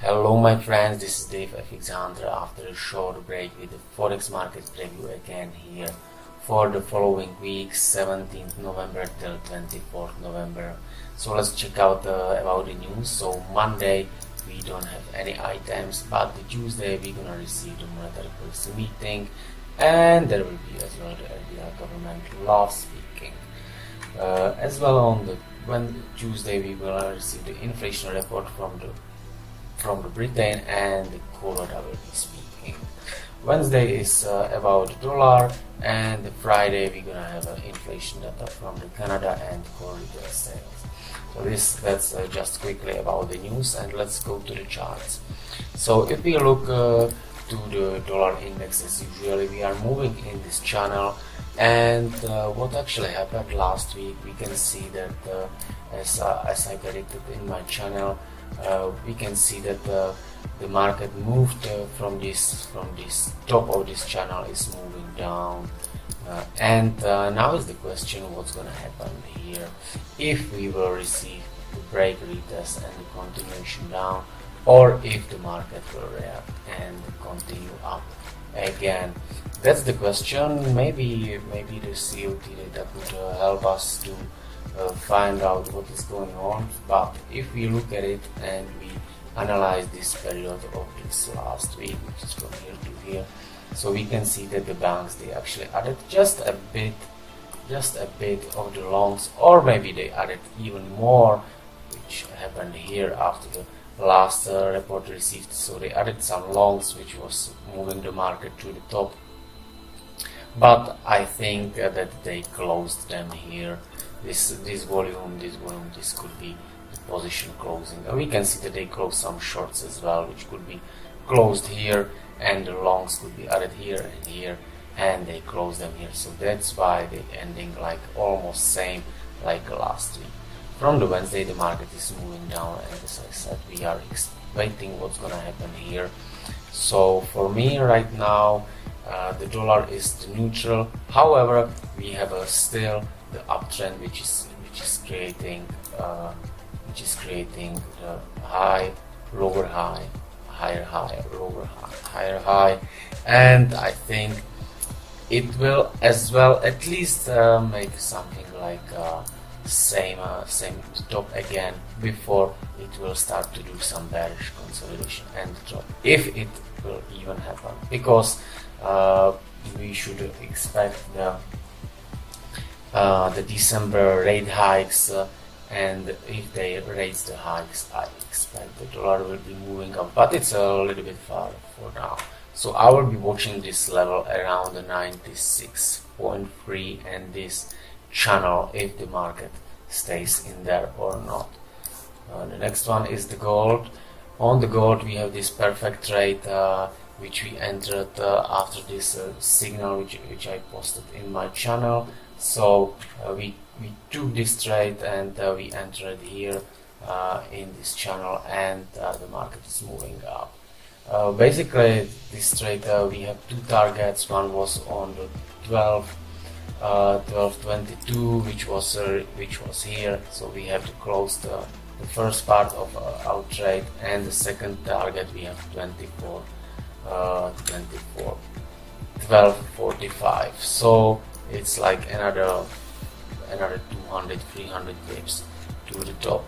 Hello my friends, this is Dave FX Hunter after a short break with the Forex market preview again here for the following week, 17th November till 24th November. So let's check out about the news. So Monday we don't have any items, but the Tuesday we're gonna receive the monetary policy meeting, and there will be as well the LDR government law speaking. As well on Tuesday we will receive the inflation report from the Britain, and the Colorado will be speaking. Wednesday is about the dollar, and the Friday we're gonna have inflation data from the Canada and core retail sales. So that's just quickly about the news, and let's go to the charts. So if we look to the dollar index, as usually we are moving in this channel, and what actually happened last week, we can see that as I predicted in my channel, we can see that the market moved from this top of this channel is moving down, and now is the question what's gonna happen here, if we will receive the break retest and the continuation down, or if the market will react and continue up again. That's the question. Maybe the COT data could help us to find out what is going on, but if we look at it and we analyze this period of this last week, which is from here to here, so we can see that the banks, they actually added just a bit of the longs, or maybe they added even more, which happened here after the last report received. So they added some longs, which was moving the market to the top, but I think that they closed them here. This volume, this could be the position closing. And we can see that they closed some shorts as well, which could be closed here, and the longs could be added here and here, and they closed them here. So that's why they ending like almost same like last week. From the Wednesday, the market is moving down, and as I said, we are waiting what's gonna happen here. So for me right now, the dollar is the neutral. However, we have still the uptrend, which is creating the high, lower high, higher high, lower high, higher high, and I think it will as well at least make something like same top again before it will start to do some bearish consolidation and drop, if it will even happen, because we should expect the December rate hikes, and if they raise the hikes, I expect the dollar will be moving up, but it's a little bit far for now. So I will be watching this level around the 96.3 and this channel, if the market stays in there or not. The next one is the gold. On the gold we have this perfect trade which we entered after this signal which I posted in my channel. So we took this trade, and we entered here in this channel, and the market is moving up. Basically this trade we have two targets. One was on the 12.22, which was here, so we have to close the first part of our trade, and the second target we have 12.45. So it's like another 200-300 pips to the top.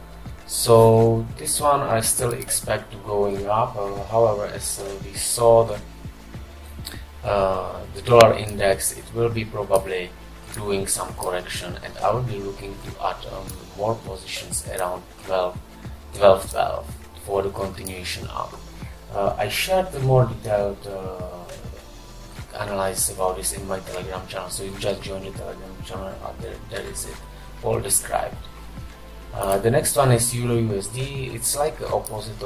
So this one I still expect to going up. However, as we saw the dollar index, it will be probably doing some correction, and I will be looking to add more positions around 12 for the continuation up. I shared the more detailed analysis about this in my Telegram channel, so you just join the Telegram channel. There is it all described. The next one is Euro USD. It's like the opposite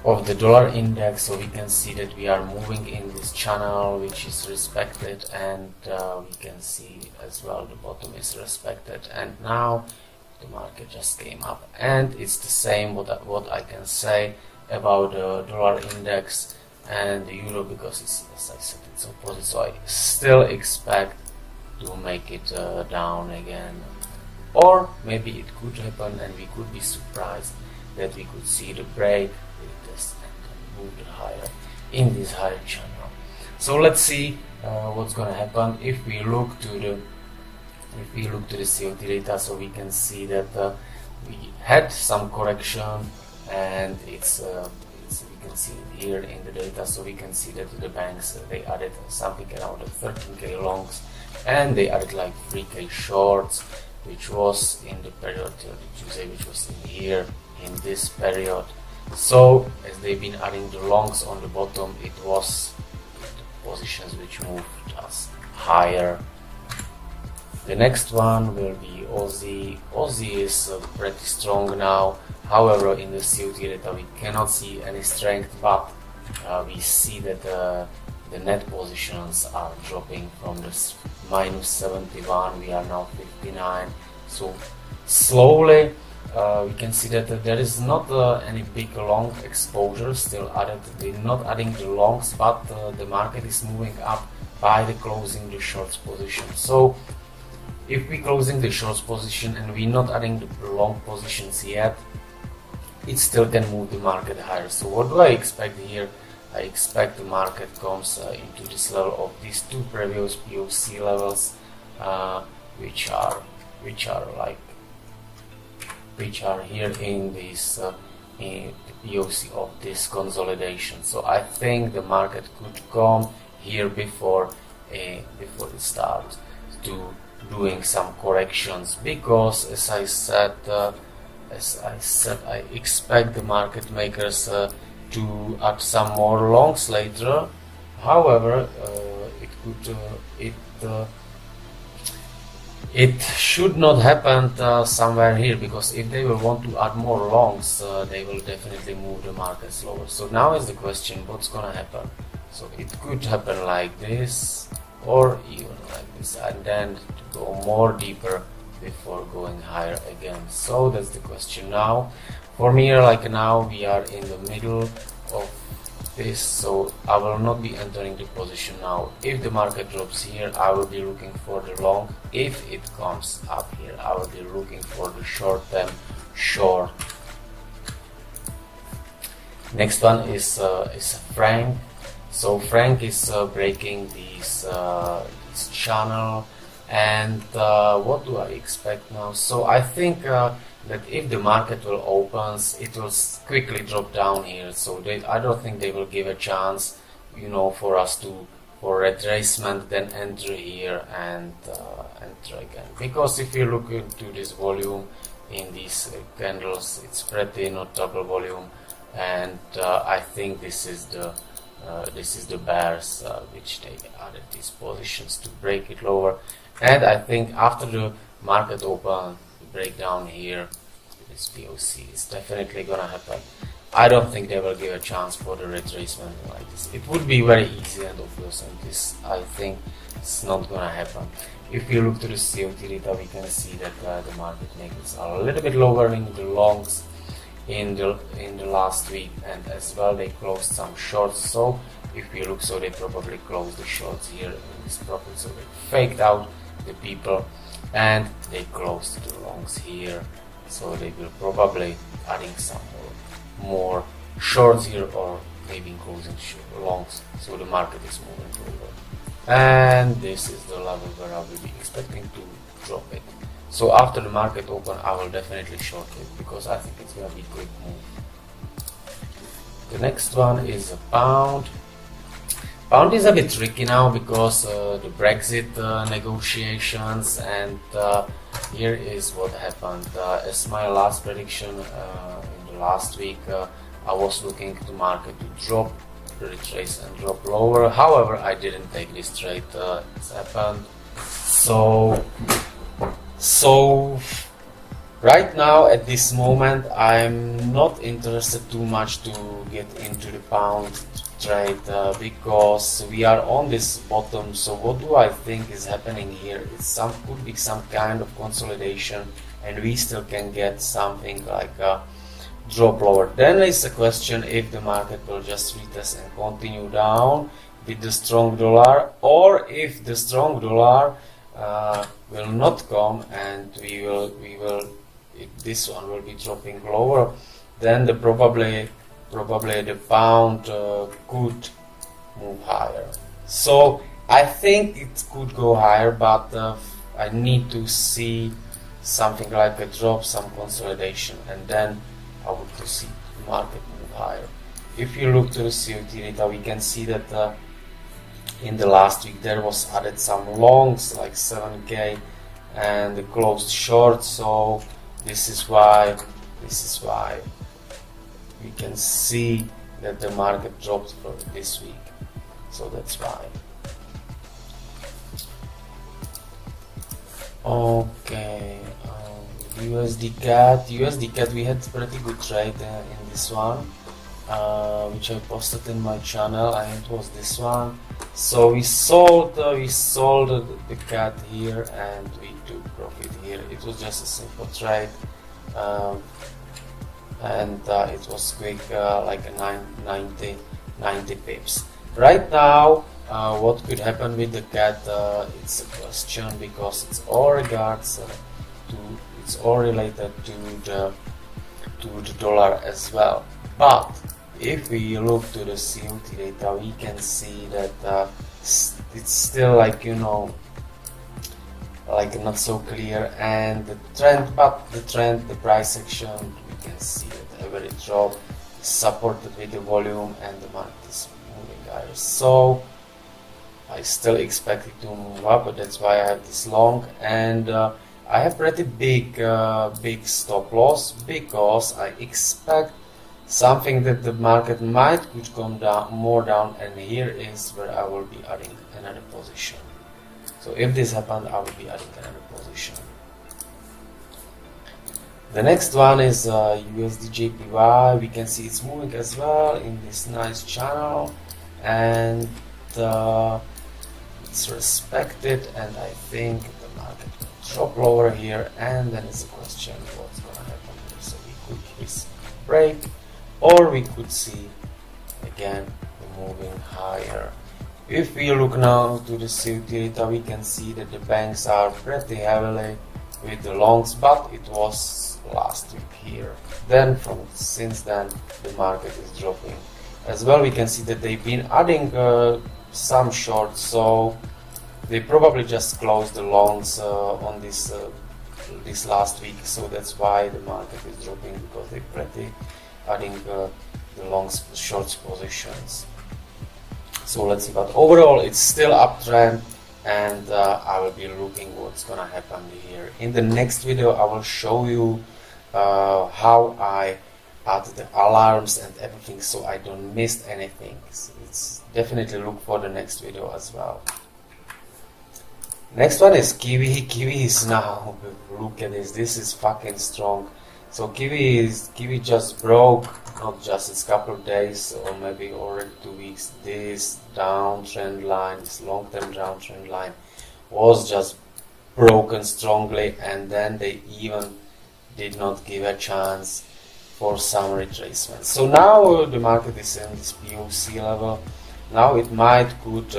of the dollar index, so we can see that we are moving in this channel, which is respected, and we can see as well the bottom is respected, and now the market just came up, and it's the same what I can say about the dollar index and the euro, because it's, as I said, it's opposite. So I still expect to make it down again or maybe it could happen and we could be surprised that we could see the break, retest, and move higher in this higher channel. So let's see what's gonna happen if we look to the COT data. So we can see that we had some correction, and it's we can see it here in the data. So we can see that the banks they added something around 13k longs, and they added like 3k shorts, which was in the period till Tuesday, which was in here in this period. So as they've been adding the longs on the bottom, it was the positions which moved us higher. The next one will be Aussie. Aussie is pretty strong now. However, in the COT data we cannot see any strength, but we see that the net positions are dropping from this minus 71. We are now 59. So slowly we can see that there is not any big long exposure still added. They're not adding the longs, but the market is moving up by the closing the shorts position. So if we're closing the shorts position and we're not adding the long positions yet, it still can move the market higher. So what do I expect here? I expect the market comes into this level of these two previous POC levels, which are here in this in the POC of this consolidation. So I think the market could come here before it starts to doing some corrections, because as I said, I expect the market makers to add some more longs later. However, it should not happen somewhere here, because if they will want to add more longs, they will definitely move the market slower. So now is the question, what's gonna happen? So it could happen like this, or even like this, and then to go more deeper before going higher again. So that's the question now. For me, like now we are in the middle of this, so I will not be entering the position now. If the market drops here, I will be looking for the long. If it comes up here, I will be looking for the short-term short. Next one is Frank. So Frank is breaking this channel, and what do I expect now? So I think that if the market will opens, it will quickly drop down here. So I don't think they will give a chance, for us for retracement, then enter here and enter again. Because if you look into this volume in these candles, it's pretty notable volume, and I think this is the bears which they added these positions to break it lower. And I think after the market open, the breakdown here, this POC is definitely gonna happen. I don't think they will give a chance for the retracement like this. It would be very easy and obvious, and this I think it's not gonna happen. If you look to the COT data, we can see that the market makers are a little bit lowering the longs in the last week, and as well they closed some shorts. So if we look, so they probably closed the shorts here in this profit, so they faked out the people and they closed the longs here. So they will probably adding some more shorts here, or maybe closing longs. So the market is moving forward, and this is the level where I will be expecting to drop it. So after the market open, I will definitely short it, because I think it's gonna be a quick move. The next one is a pound. Pound is a bit tricky now because the Brexit negotiations, and here is what happened. As my last prediction in the last week, I was looking to market to drop, retrace and drop lower. However, I didn't take this trade. It's happened. So right now at this moment, I'm not interested too much to get into the pound trade because we are on this bottom. So what do I think is happening here? Could be some kind of consolidation, and we still can get something like a drop lower. Then is the question if the market will just retest and continue down with the strong dollar, or if the strong dollar will not come, and we will if this one will be dropping lower, then probably the pound could move higher. So I think it could go higher, but I need to see something like a drop, some consolidation, and then I would proceed the market move higher. If you look to the COT data, we can see that in the last week there was added some longs like 7k and the closed short, so this is why we can see that the market dropped for this week. So that's why. Okay, USD CAD, we had pretty good trade in this one, which I posted in my channel, and it was this one. So we sold the CAD here and we took profit here. It was just a simple trade, and it was quick, like a 90 pips. Right now, what could happen with the CAD? It's a question, because it's all related to the dollar as well. But if we look to the COT data, we can see that it's still like, you know, like not so clear, and the trend, the price action, we can see that every drop is supported with the volume and the market is moving higher. So I still expect it to move up, but that's why I have this long, and I have pretty big stop loss, because I expect something that the market could come down more down, and here is where I will be adding another position. So if this happened, I will be adding another position. The next one is Usdjpy. We can see it's moving as well in this nice channel, and it's respected, and I think the market will drop lower here, and then it's a question what's gonna happen here. So we could risk break, or we could see again moving higher. If we look now to the CFTC data, we can see that the banks are pretty heavily with the longs, but it was last week here. Then since then the market is dropping as well. We can see that they've been adding some shorts, so they probably just closed the longs on this last week, so that's why the market is dropping, because they're pretty adding the longs shorts positions. So let's see, but overall it's still uptrend, and I will be looking what's gonna happen here. In the next video I will show you how I add the alarms and everything, so I don't miss anything. So it's definitely look for the next video as well. Next one is Kiwi. Kiwi is now, look at this is fucking strong. So Kiwi just broke, not just it's couple of days or maybe already 2 weeks, this downtrend line, this long-term downtrend line was just broken strongly, and then they even did not give a chance for some retracement. So now the market is in this POC level. Now it could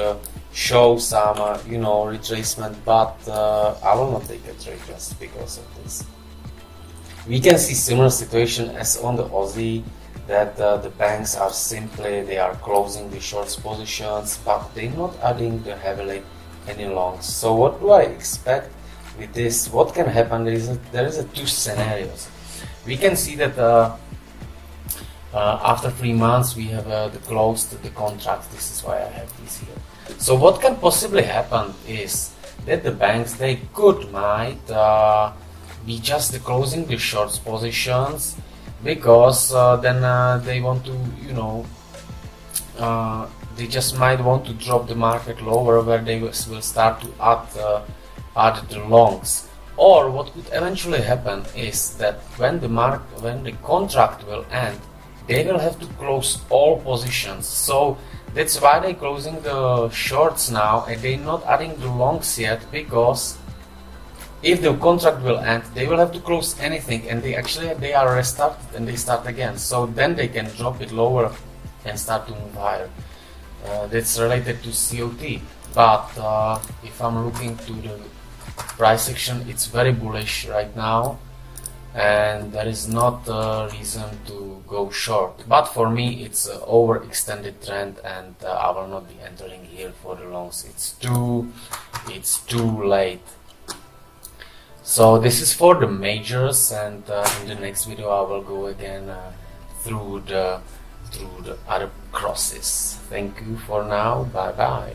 show some retracement, but I will not take a trade just because of this. We can see similar situation as on the Aussie, that the banks are they are closing the shorts positions, but they're not adding the heavily any longs. So what do I expect with this? What can happen? There is two scenarios. We can see that after 3 months we have closed the contract. This is why I have this here. So what can possibly happen is that the banks, they might be just closing the shorts positions, because then they want to, they just might want to drop the market lower, where they will start to add the longs. Or what could eventually happen is that when the contract will end, they will have to close all positions. So that's why they're closing the shorts now, and they're not adding the longs yet, because if the contract will end, they will have to close anything, and they are restarted and they start again. So then they can drop it lower and start to move higher. That's related to COT. But if I'm looking to the price action, it's very bullish right now, and there is not a reason to go short. But for me, it's an overextended trend, and I will not be entering here for the longs. It's too late. So this is for the majors, and in the next video I will go again through the other crosses. Thank you for now. Bye bye.